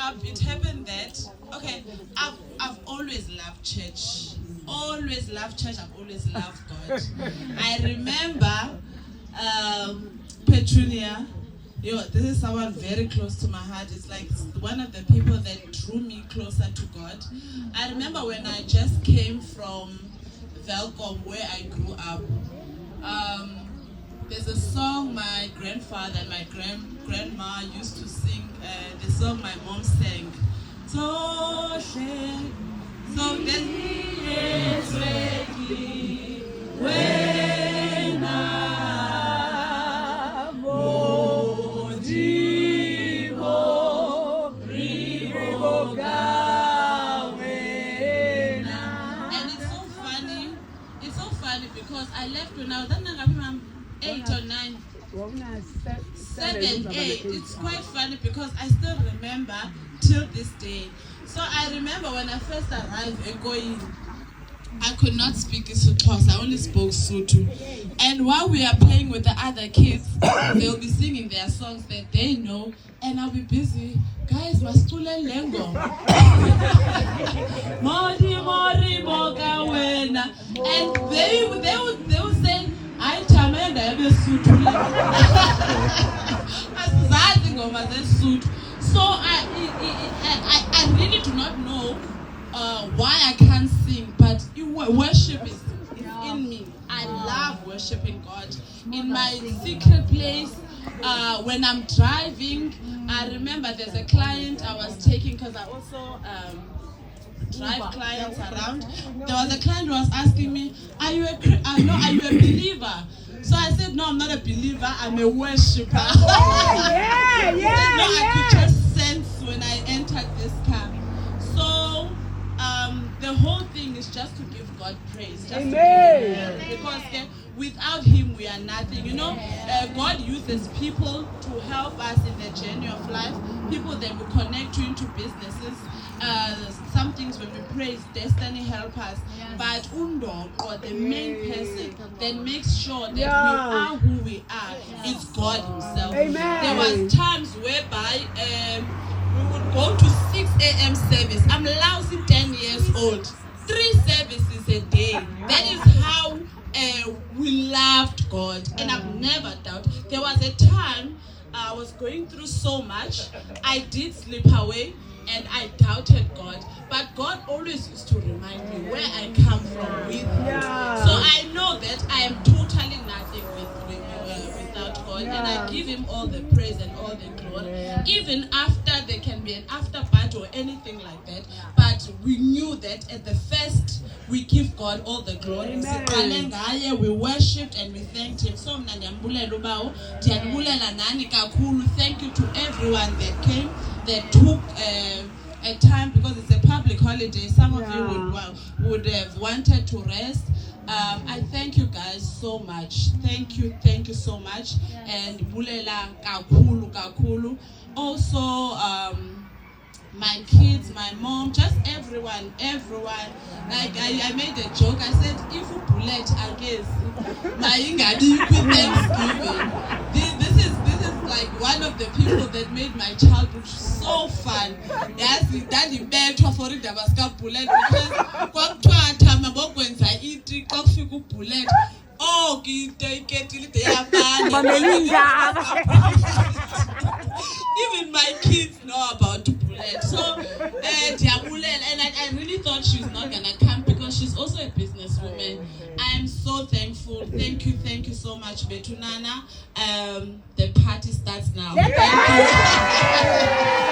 up, it happened that, okay, I've always loved church. Always loved church, I've always loved God. I remember Petunia. This is someone very close to my heart. It's like one of the people that drew me closer to God. I remember when I just came from Velkom, where I grew up. There's a song my grandfather and my grandma used to sing. The song my mom sang. So then it's ready when because I left when I was 8 or 9. 7, 8. It's quite funny because I still remember till this day. So I remember when I first arrived at Goyin, I could not speak Isothosa, I only spoke Sotho. And while we are playing with the other kids, they'll be singing their songs that they know, and I'll be busy. Guys, Mastule Lengo. Mori Boga Wena. And they would say, I Chamenda have a suit. So I really do not know why I can't sing, but worship is in me. I love worshiping God. In my secret place, when I'm driving, I remember there's a client I was taking because I also drive clients around. There was a client who was asking me, are you a believer? So I said, no, I'm not a believer, I'm a worshiper. I could just sense when I entered this car. So the whole thing is just to give God praise. Just Amen. To give him, because without him we are nothing. God uses people to help us in the journey of life. People that will connect you into businesses. Some things when we praise, destiny help us. Yes. But or the main person that makes sure that we are who we are, it's God himself. Amen. There was times whereby we would go to 6 a.m. service. I'm lousy 10 years old. 3 services a day. That is how we loved God. And I've never doubted. There was a time I was going through so much. I did slip away. And I doubted God, but God always used to remind me where I come from with him. So I know that I am totally nothing without God, and I give him all the praise and all the glory. Even after there can be an after party or anything like that, but we knew that at the first we give God all the glory. We worshipped and we thanked him. So thank you to everyone that came, that took a time, because it's a public holiday. Some of you would have wanted to rest. I thank you guys so much. Thank you so much. And bulela kakulu. Also, my kids, my mom, just everyone. Like I made a joke. I said, if you bullet, I guess my ingadi Thanksgiving. This is like one of the people that made my childhood so fun. Yes, daddy better for it. Was bullet because bullet. Oh, even my kids know about bullet. So, and I really thought she's not gonna come because she's also a businesswoman. I am so thankful. Thank you so much, Betunana. The party starts now. Thank you.